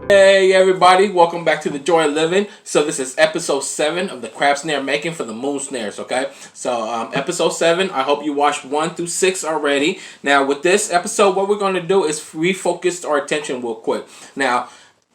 Hey everybody, welcome back to The Joy of Living. So this is episode 7 of the Crab Snare making for the Moon Snares, okay? So episode 7, I hope you watched 1 through 6 already. Now with this episode, what we're going to do is refocus our attention real quick. Now,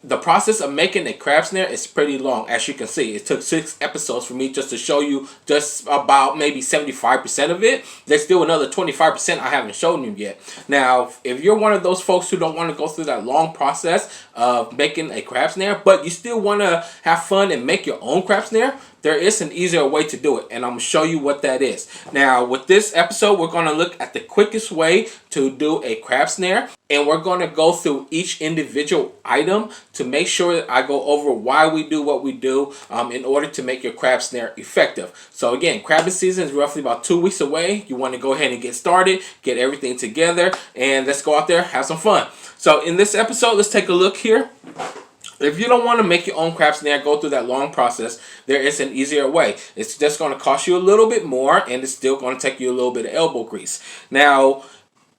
the process of making a crab snare is pretty long, as you can see. It took 6 episodes for me just to show you just about maybe 75% of it. There's still another 25% I haven't shown you yet. Now, if you're one of those folks who don't want to go through that long process of making a crab snare, but you still want to have fun and make your own crab snare, there is an easier way to do it, and I'm going to show you what that is. Now, with this episode, we're going to look at the quickest way to do a crab snare, and we're going to go through each individual item to make sure that I go over why we do what we do in order to make your crab snare effective. So again, crabbing season is roughly about 2 weeks away. You want to go ahead and get started, get everything together, and let's go out there, have some fun. So in this episode, let's take a look here. If you don't want to make your own crab snare, go through that long process, there is an easier way. It's just going to cost you a little bit more, and it's still going to take you a little bit of elbow grease. Now,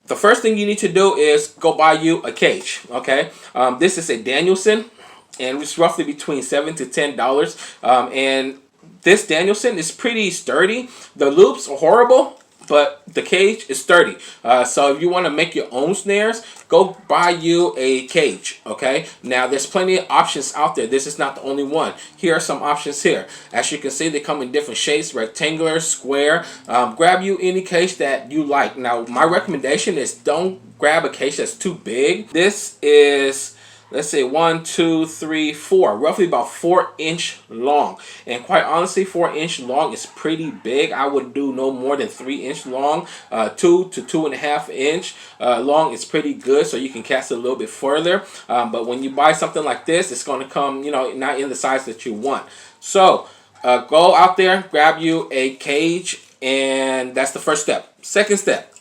the first thing you need to do is go buy you a cage, okay? This is a Danielson, and it's roughly between $7 to $10. And this Danielson is pretty sturdy. The loops are horrible, but the cage is sturdy. So if you want to make your own snares, go buy you a cage, okay? Now, there's plenty of options out there. This is not the only one. Here are some options here. As you can see, they come in different shapes, rectangular, square. Grab you any cage that you like. Now, my recommendation is don't grab a cage that's too big. This is, let's say 1, 2, 3, 4, roughly about 4-inch long. And quite honestly, 4-inch long is pretty big. I would do no more than 3-inch long. 2 to 2.5 inch long is pretty good, so you can cast it a little bit further. But when you buy something like this, it's going to come, not in the size that you want. So go out there, grab you a cage, and that's the first step. Second step,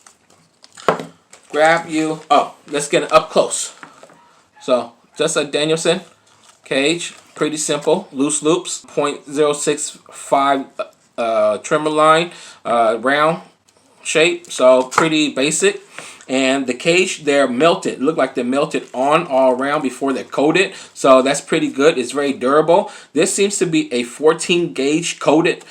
grab you, let's get it up close. So just a Danielson cage, pretty simple, loose loops, 0.065 trimmer line, round shape, so pretty basic. And the cage, they're melted. Look like they're melted on all around before they're coated. So that's pretty good. It's very durable. This seems to be a 14 gauge coated,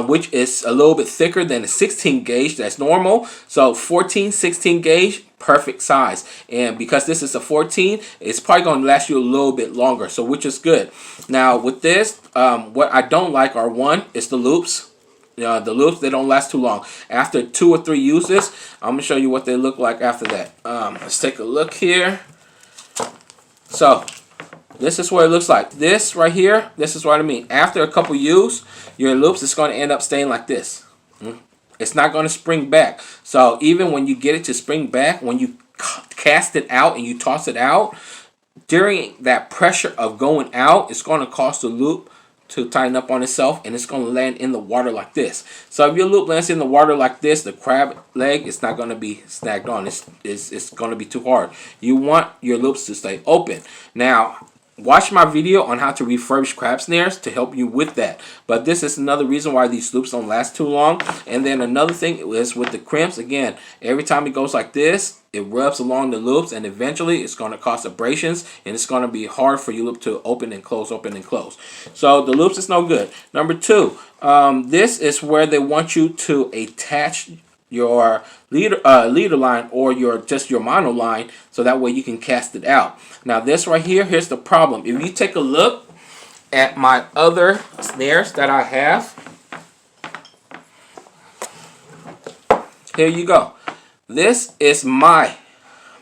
which is a little bit thicker than a 16 gauge. That's normal. So 14, 16 gauge, perfect size. And because this is a 14, it's probably going to last you a little bit longer. So which is good. Now with this, what I don't like are, one, is the loops. The loops, they don't last too long. After 2 or 3 uses, I'm going to show you what they look like after that. Let's take a look here. So, this is what it looks like. This right here, this is what I mean. After a couple uses, your loops is going to end up staying like this. It's not going to spring back. So, even when you get it to spring back, when you cast it out and you toss it out, during that pressure of going out, it's going to cause the loop to tighten up on itself, and it's going to land in the water like this. So if your loop lands in the water like this, the crab leg is not going to be snagged on. It's going to be too hard. You want your loops to stay open. Now, watch my video on how to refurbish crab snares to help you with that. But this is another reason why these loops don't last too long. And then another thing is with the crimps, again, every time it goes like this, it rubs along the loops, and eventually it's going to cause abrasions, and it's going to be hard for your loop to open and close, open and close. So the loops is no good. Number 2, this is where they want you to attach your leader line or just your mono line, so that way you can cast it out. Now this right here, here's the problem. If you take a look at my other snares that I have, here you go. This is my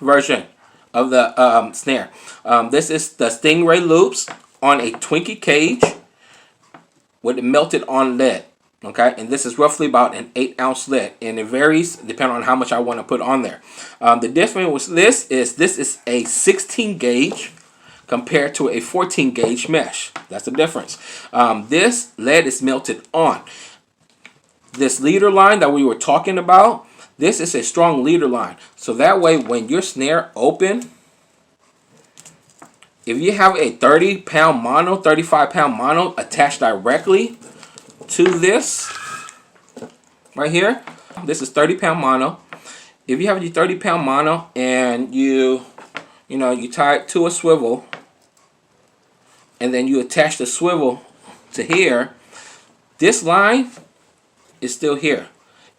version of the snare. This is the Stingray loops on a Twinkie cage with it melted on lead. Okay, and this is roughly about an 8-ounce lead, and it varies depending on how much I want to put on there. The difference with this is a 16 gauge compared to a 14 gauge mesh. That's the difference. This lead is melted on. This leader line that we were talking about, this is a strong leader line. So that way when your snare open, if you have a 30-pound mono, 35-pound mono attached directly to this right here, this is 30-pound mono. If you have your 30-pound mono and you tie it to a swivel and then you attach the swivel to here, this line is still here.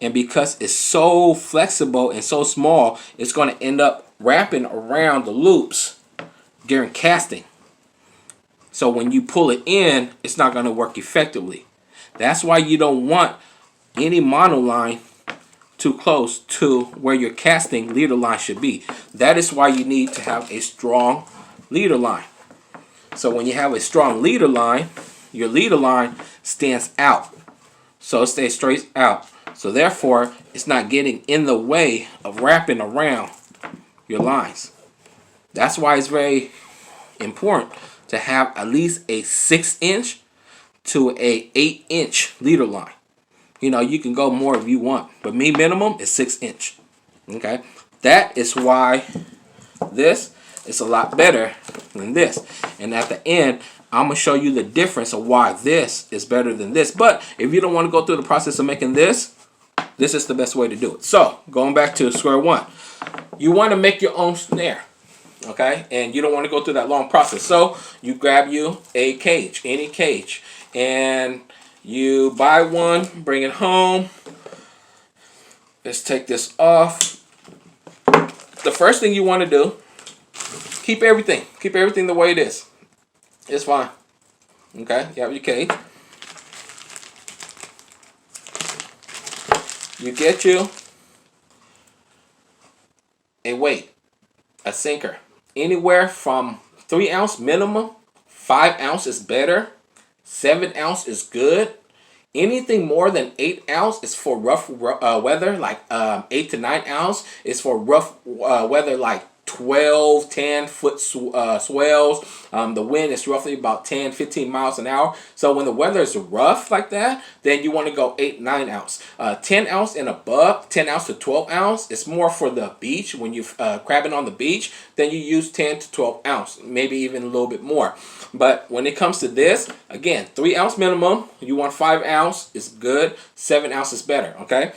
And because it's so flexible and so small, it's going to end up wrapping around the loops during casting. So when you pull it in, it's not going to work effectively. That's why you don't want any monoline too close to where your casting leader line should be. That is why you need to have a strong leader line. So when you have a strong leader line, your leader line stands out. So it stays straight out. So therefore, it's not getting in the way of wrapping around your lines. That's why it's very important to have at least a 6-inch to a 8-inch leader line. You know, you can go more if you want, but me minimum is 6-inch. Okay, that is why this is a lot better than this. And at the end, I'm gonna show you the difference of why this is better than this. But if you don't want to go through the process of making this, this is the best way to do it. So going back to square one, you want to make your own snare. Okay, and you don't want to go through that long process. So you grab you a cage, any cage, and you buy one, bring it home. Let's take this off. The first thing you want to do, keep everything the way it is. It's fine. Okay, you have your cage. You get you a weight, a sinker. Anywhere from 3-ounce minimum, 5 ounce is better, 7 ounce is good. Anything more than 8 ounce is for rough weather, like 8 to 9 ounce is for rough weather, like 12, 10 foot swells. The wind is roughly about 10, 15 miles an hour. So when the weather is rough like that, then you want to go 8, 9 ounce. 10 ounce and above, 10 ounce to 12 ounce, it's more for the beach. When you're crabbing on the beach, then you use 10 to 12 ounce, maybe even a little bit more. But when it comes to this, again, 3 ounce minimum. You want 5 ounce is good. 7 ounce is better. Okay.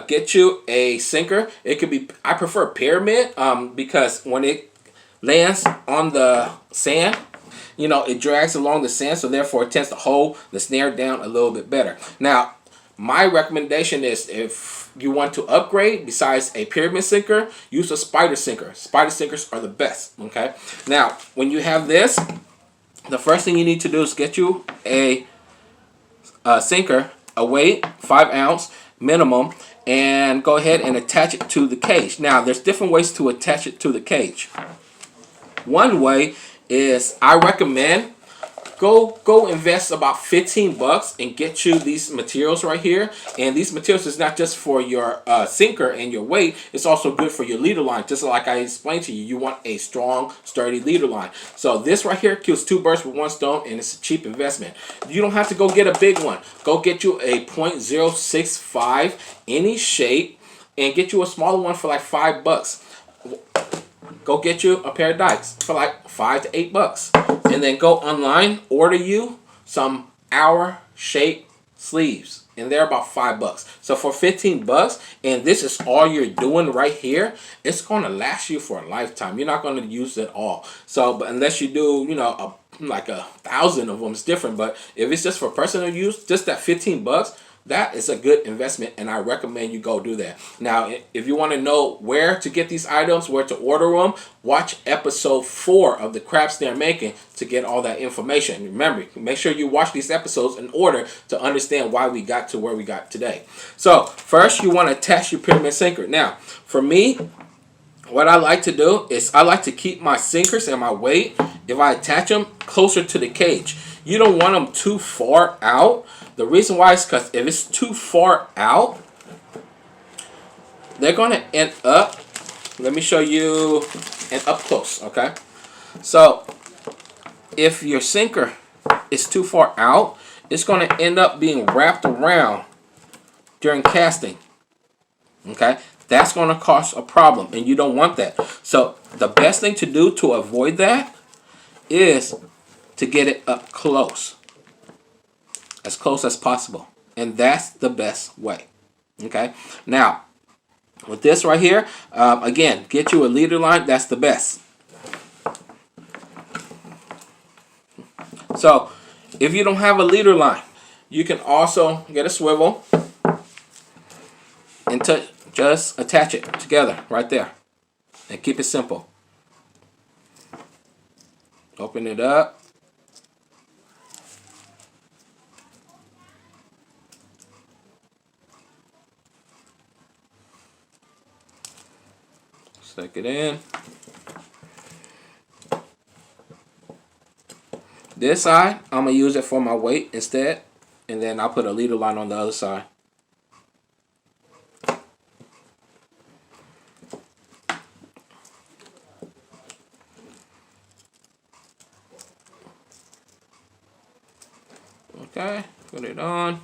Get you a sinker. It could be. I prefer pyramid because when it lands on the sand, you know, it drags along the sand, so therefore it tends to hold the snare down a little bit better. Now, my recommendation is if you want to upgrade, besides a pyramid sinker, use a spider sinker. Spider sinkers are the best. Okay. Now, when you have this, the first thing you need to do is get you a sinker, a weight, 5 ounce minimum, and go ahead and attach it to the cage. Now, there's different ways to attach it to the cage. One way is I recommend go invest about $15 and get you these materials right here. And these materials is not just for your sinker and your weight, it's also good for your leader line. Just like I explained to you, you want a strong, sturdy leader line. So this right here kills 2 birds with 1 stone, and it's a cheap investment. You don't have to go get a big one. Go get you a .065 any shape and get you a smaller one for like $5. Go get you a pair of dikes for like $5 to $8, and then go online, order you some hour shape sleeves, and they're about $5. So for $15, and this is all you're doing right here, it's going to last you for a lifetime. You're not going to use it all. So, but unless you do, you know, like 1,000 of them, it's different. But if it's just for personal use, just that $15. That is a good investment, and I recommend you go do that. Now, if you want to know where to get these items, where to order them, watch episode 4 of the Crab Snare making to get all that information. Remember, make sure you watch these episodes in order to understand why we got to where we got today. So, first you want to attach your pyramid sinker. Now, for me, what I like to do is I like to keep my sinkers and my weight, if I attach them, closer to the cage. You don't want them too far out. The reason why is because if it's too far out, they're going to end up, let me show you an up close, okay? So, if your sinker is too far out, it's going to end up being wrapped around during casting, okay? That's going to cause a problem, and you don't want that. So, the best thing to do to avoid that is to get it up close. As close as possible. And that's the best way. Okay. Now, with this right here, again, get you a leader line. That's the best. So if you don't have a leader line, you can also get a swivel and just attach it together right there. And keep it simple. Open it up. Stick it in. This side, I'm going to use it for my weight instead. And then I'll put a leader line on the other side. Okay, put it on.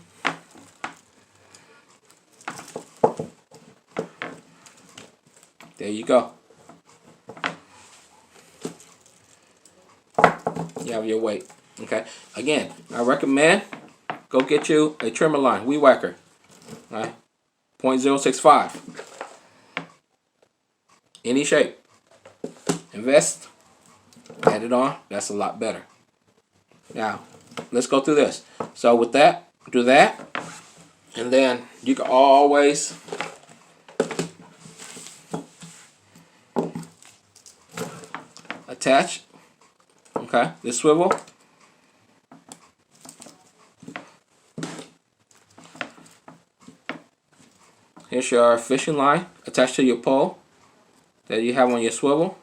There you go. You have your weight. Okay. Again, I recommend go get you a trimmer line, weed whacker. All right. 0.065. Any shape. Invest. Add it on. That's a lot better. Now, let's go through this. So with that, do that. And then you can always attach, okay, this swivel. Here's your fishing line attached to your pole that you have on your swivel.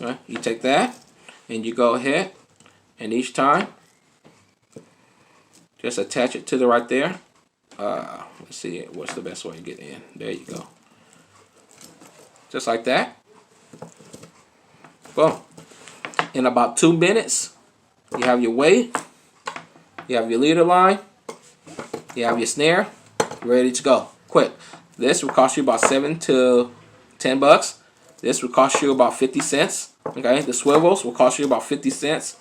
Right? You take that and you go ahead and each time just attach it to the right there. Let's see what's the best way to get in. There you go. Just like that. Boom. In about 2 minutes, you have your weight, you have your leader line, you have your snare, ready to go. Quick. This will cost you about $7 to $10. This will cost you about 50 cents. Okay, the swivels will cost you about 50 cents.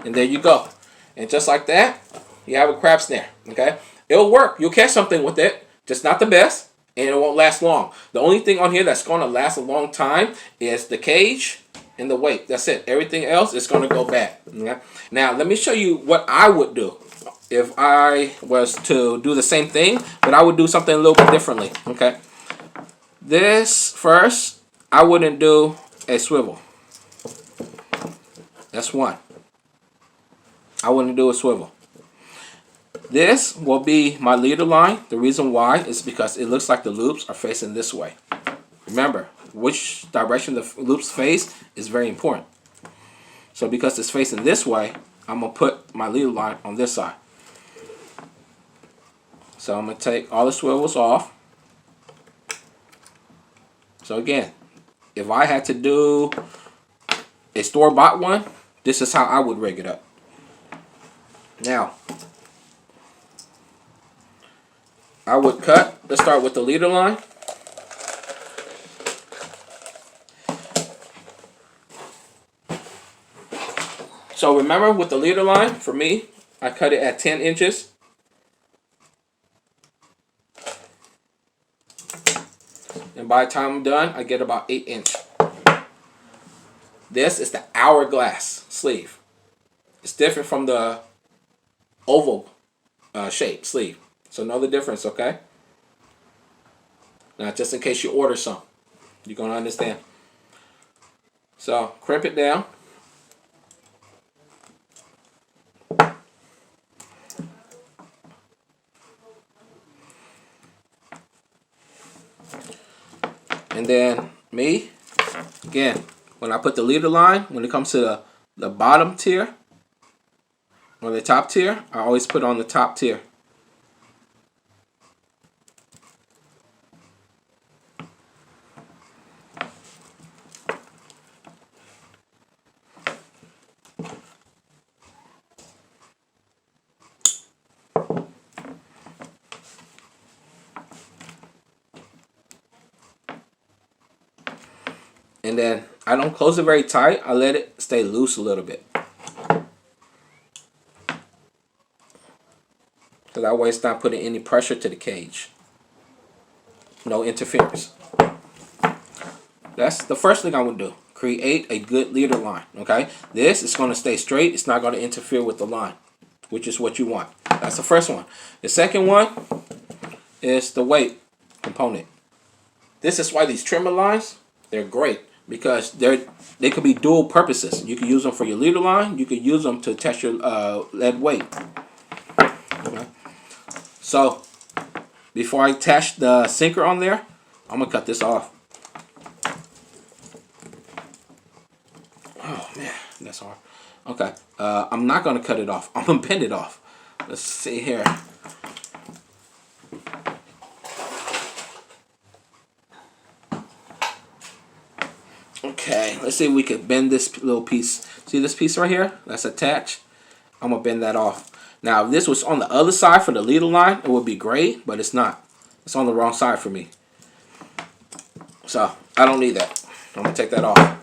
And there you go. And just like that, you have a crab snare. Okay, it'll work. You'll catch something with it, just not the best, and it won't last long. The only thing on here that's going to last a long time is the cage and the weight. That's it. Everything else is going to go bad. Okay? Now, let me show you what I would do if I was to do the same thing, but I would do something a little bit differently. Okay, this first, I wouldn't do a swivel. That's one. I wouldn't do a swivel. This will be my leader line. The reason why is because it looks like the loops are facing this way. Remember, which direction the loops face is very important. So because it's facing this way, I'm going to put my leader line on this side. So I'm going to take all the swivels off. So again, if I had to do a store-bought one, this is how I would rig it up. Now, I would cut. Let's start with the leader line. So remember, with the leader line, for me, I cut it at 10 inches. And by the time I'm done, I get about 8 inch. This is the hourglass sleeve. It's different from the oval shape sleeve. So know the difference, okay? Now, just in case you order some, you're going to understand. So, crimp it down. And then me, again, when I put the leader line, when it comes to the bottom tier or the top tier, I always put on the top tier. And then I don't close it very tight. I let it stay loose a little bit. So that way it's not putting any pressure to the cage. No interference. That's the first thing I would do. create a good leader line, okay? This is going to stay straight. It's not going to interfere with the line, which is what you want. That's the first one. The second one is the weight component. This is why these trimmer lines, they're great, because they could be dual purposes. You can use them for your leader line. You could use them to test your lead weight. Okay. So before I attach the sinker on there, I'm going to cut this off. Oh, man, that's hard. Okay, I'm not going to cut it off. I'm going to bend it off. Let's see here. Okay, let's see if we could bend this little piece. See this piece right here? That's attached. I'm going to bend that off. Now, if this was on the other side for the leader line, it would be great, but it's not. It's on the wrong side for me. So, I don't need that. I'm going to take that off.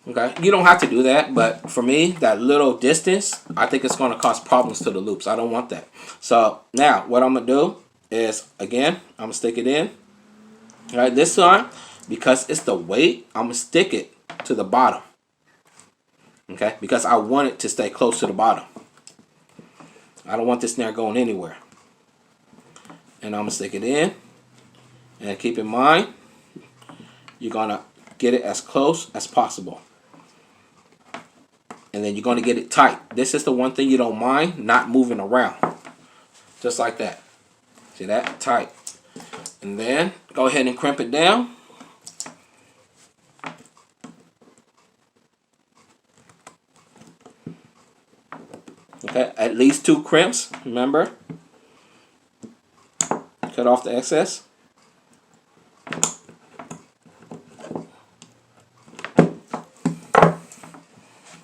Okay, you don't have to do that, but for me, that little distance, I think it's going to cause problems to the loops. I don't want that. So now, what I'm going to do is, again, I'm going to stick it in. All right, this time, because it's the weight, I'm going to stick it to the bottom. Okay, because I want it to stay close to the bottom. I don't want this snare going anywhere. And I'm going to stick it in. And keep in mind, you're going to get it as close as possible. And then you're going to get it tight. This is the one thing you don't mind, not moving around. Just like that. See that? Tight. And then go ahead and crimp it down. Okay, at least 2 crimps, remember. Cut off the excess.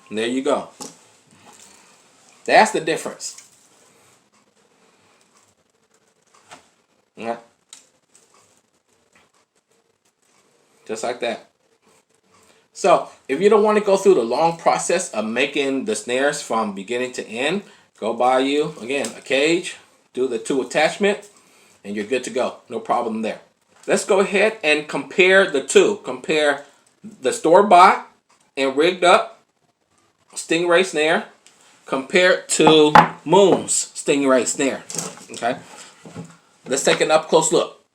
And there you go. That's the difference. Yeah. Just like that. So, if you don't want to go through the long process of making the snares from beginning to end, go buy you, again, a cage, do the 2 attachment, and you're good to go. No problem there. Let's go ahead and compare the 2. Compare the store-bought and rigged up Stingray snare compared to Moon's Stingray snare. Okay, let's take an up close look.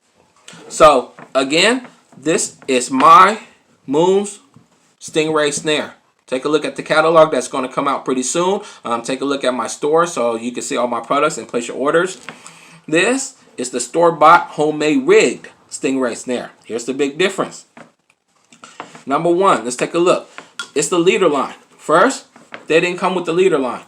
So again, this is my Moon's Stingray snare. Take a look at the catalog that's going to come out pretty soon. Take a look at my store so you can see all my products and place your orders. This is the store-bought homemade rigged Stingray snare. Here's the big difference. Number 1, let's take a look. It's the leader line. First, they didn't come with the leader line.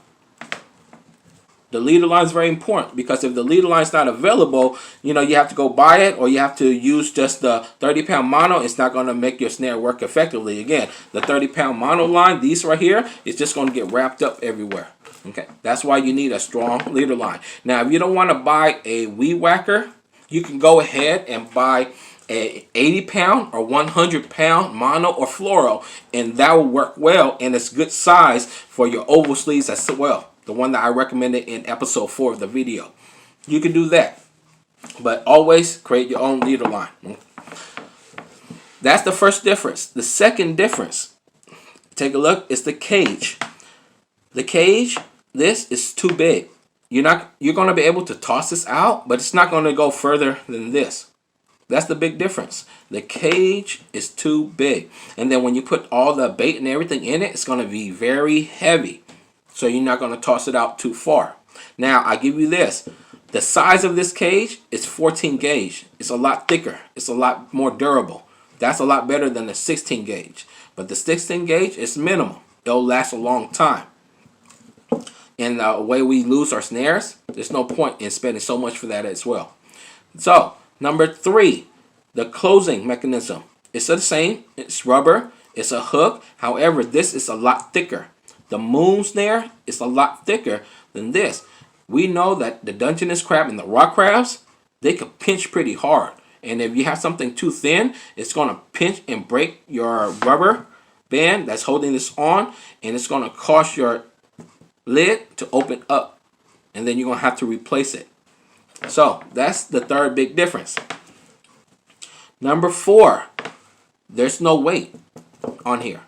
The leader line is very important because if the leader line is not available, you know, you have to go buy it or you have to use just the 30-pound mono. It's not going to make your snare work effectively. Again, the 30-pound mono line, these right here, is just going to get wrapped up everywhere. Okay, that's why you need a strong leader line. Now, if you don't want to buy a weed whacker, you can go ahead and buy a 80-pound or 100-pound mono or fluoro, and that will work well, and it's good size for your oval sleeves as well. The one that I recommended in episode 4 of the video. You can do that, but always create your own leader line. That's the first difference. The second difference, take a look, is the cage. The cage, this is too big. You're going to be able to toss this out, but it's not going to go further than this. That's the big difference. The cage is too big. And then when you put all the bait and everything in it, it's going to be very heavy. So you're not going to toss it out too far. Now, I give you this. The size of this cage is 14 gauge. It's a lot thicker. It's a lot more durable. That's a lot better than the 16 gauge. But the 16 gauge is minimal. It'll last a long time. And the way we lose our snares, there's no point in spending so much for that as well. So, number 3, the closing mechanism. It's the same. It's rubber. It's a hook. However, this is a lot thicker. The Moon snare is a lot thicker than this. We know that the Dungeness crab and the rock crabs, they can pinch pretty hard. And if you have something too thin, it's going to pinch and break your rubber band that's holding this on. And it's going to cause your lid to open up. And then you're going to have to replace it. So that's the third big difference. Number 4, there's no weight on here.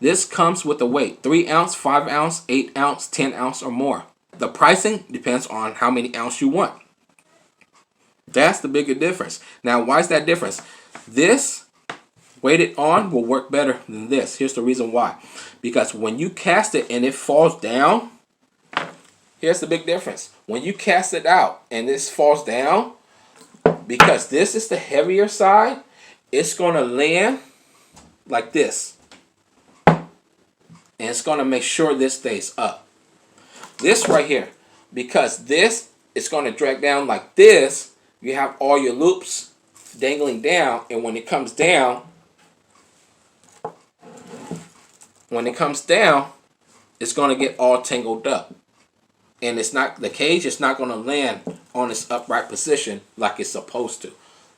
This comes with a weight, 3 ounce, 5 ounce, 8 ounce, 10 ounce or more. The pricing depends on how many ounce you want. That's the bigger difference. Now, why is that difference? This weighted on will work better than this. Here's the reason why. Because when you cast it and it falls down, here's the big difference. When you cast it out and this falls down, because this is the heavier side, it's going to land like this. And it's going to make sure this stays up. This right here, because this is going to drag down like this, you have all your loops dangling down, and when it comes down, it's going to get all tangled up. And it's not, the cage is not going to land on its upright position like it's supposed to.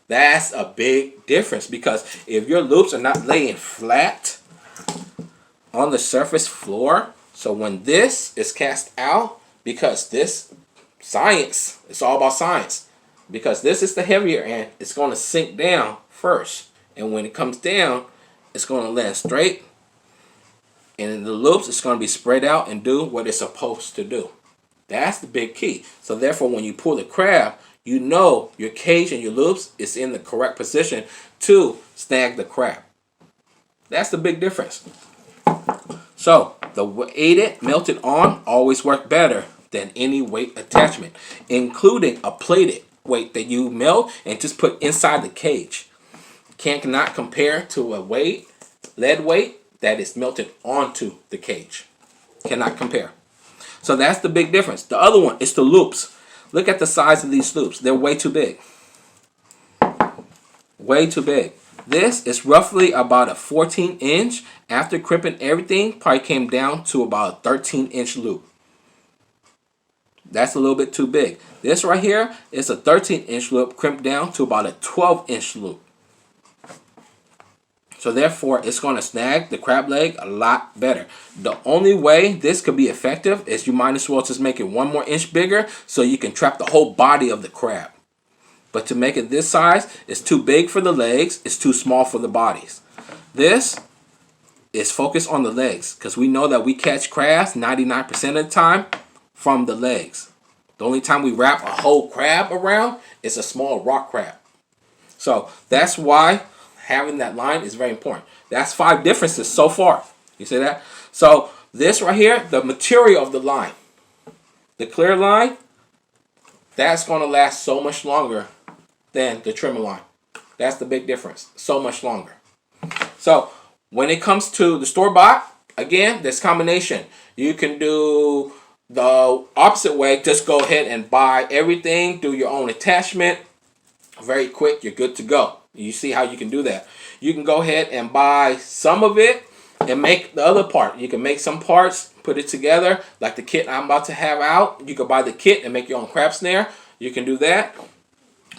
That's a big difference, because if your loops are not laying flat on the surface floor, so when this is cast out, because this science, it's all about science, because this is the heavier end, it's going to sink down first, and when it comes down, it's going to land straight, and in the loops, it's going to be spread out and do what it's supposed to do. That's the big key. So therefore, when you pull the crab, you know your cage and your loops is in the correct position to snag the crab. That's the big difference. So the weighted melted on always work better than any weight attachment, including a plated weight that you melt and just put inside the cage. Cannot compare to a lead weight that is melted onto the cage. Cannot compare. So that's the big difference. The other one is the loops. Look at the size of these loops. They're way too big. Way too big. This is roughly about a 14-inch. After crimping everything, probably came down to about a 13-inch loop. That's a little bit too big. This right here is a 13-inch loop crimped down to about a 12-inch loop. So therefore, it's going to snag the crab leg a lot better. The only way this could be effective is you might as well just make it 1 more inch bigger so you can trap the whole body of the crab. But to make it this size, it's too big for the legs, it's too small for the bodies. This is focused on the legs, because we know that we catch crabs 99% of the time from the legs. The only time we wrap a whole crab around is a small rock crab. So that's why having that line is very important. That's 5 differences so far. You see that? So this right here, the material of the line, the clear line, that's going to last so much longer than the trimmer line. That's the big difference. So much longer. So when it comes to the store-bought, again, this combination. You can do the opposite way. Just go ahead and buy everything. Do your own attachment. Very quick. You're good to go. You see how you can do that. You can go ahead and buy some of it and make the other part. You can make some parts, put it together, like the kit I'm about to have out. You can buy the kit and make your own crab snare. You can do that.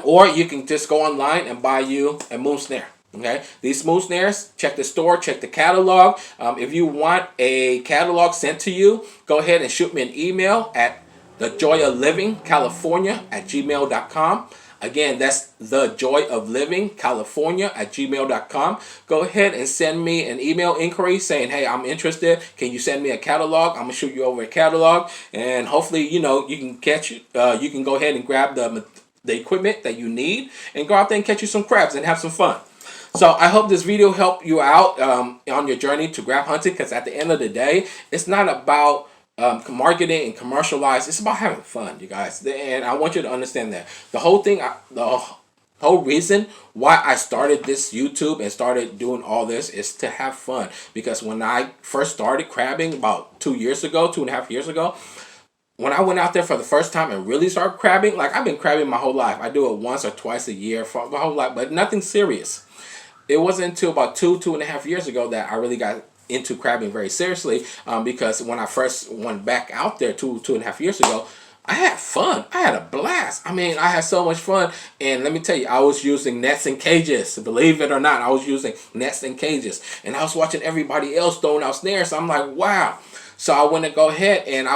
Or you can just go online and buy you a moon snare. Okay, these smooth snares, check the store, check the catalog. If you want a catalog sent to you, go ahead and shoot me an email at thejoyoflivingcalifornia@gmail.com. Again, that's thejoyoflivingcalifornia@gmail.com. Go ahead and send me an email inquiry saying, hey, I'm interested. Can you send me a catalog? I'm gonna shoot you over a catalog, and hopefully, you know, you can catch it. You can go ahead and grab the equipment that you need and go out there and catch you some crabs and have some fun. So I hope this video helped you out on your journey to crab hunting, because at the end of the day, it's not about marketing and commercialize. It's about having fun, you guys. And I want you to understand that. The whole thing, the whole reason why I started this YouTube and started doing all this is to have fun. Because when I first started crabbing about 2 years ago, 2.5 years ago, when I went out there for the first time and really started crabbing, like I've been crabbing my whole life. I do it once or twice a year for my whole life, but nothing serious. It wasn't until about 2.5 years ago that I really got into crabbing very seriously, because when I first went back out there 2.5 years ago, I had fun. I had a blast. I mean, I had so much fun. And let me tell you, I was using nets and cages. Believe it or not, I was using nets and cages. And I was watching everybody else throwing out snares. So I'm like, wow. So I went to go ahead and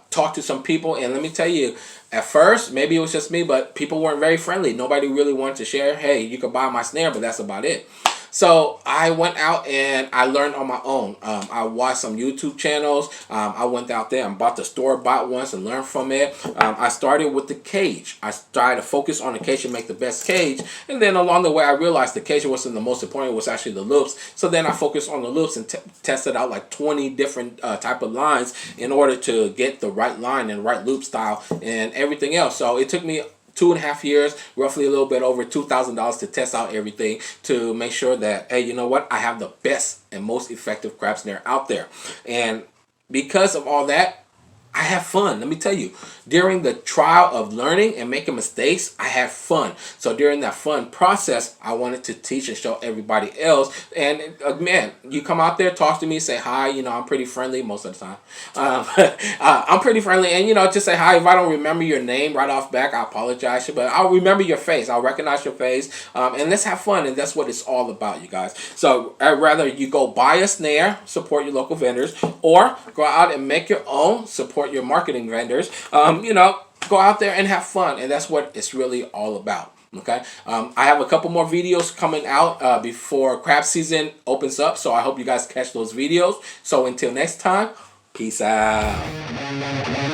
talk to some people. And let me tell you, at first, maybe it was just me, but people weren't very friendly. Nobody really wanted to share. Hey, you could buy my snare, but that's about it. So I went out and I learned on my own. I watched some YouTube channels. I went out there and bought the store-bought ones and learned from it. I started with the cage. I tried to focus on the cage and make the best cage. And then along the way, I realized the cage wasn't the most important. It was actually the loops. So then I focused on the loops and tested out like 20 different type of lines in order to get the right line and right loop style and everything else. So it took me 2.5 years, roughly a little bit over $2,000 to test out everything to make sure that, hey, you know what? I have the best and most effective crab snare out there. And because of all that, I have fun. Let me tell you, during the trial of learning and making mistakes, I had fun. So during that fun process, I wanted to teach and show everybody else. And man, you come out there, talk to me, say hi. You know, I'm pretty friendly most of the time. I'm pretty friendly, and you know, just say hi. If I don't remember your name right off back, I apologize, but I'll remember your face. I'll recognize your face, and let's have fun. And that's what it's all about, you guys. So I'd rather you go buy a snare, support your local vendors, or go out and make your own, support your marketing vendors. You know, go out there and have fun, and that's what it's really all about. Okay, I have a couple more videos coming out before crab season opens up, so I hope you guys catch those videos. So until next time, peace out.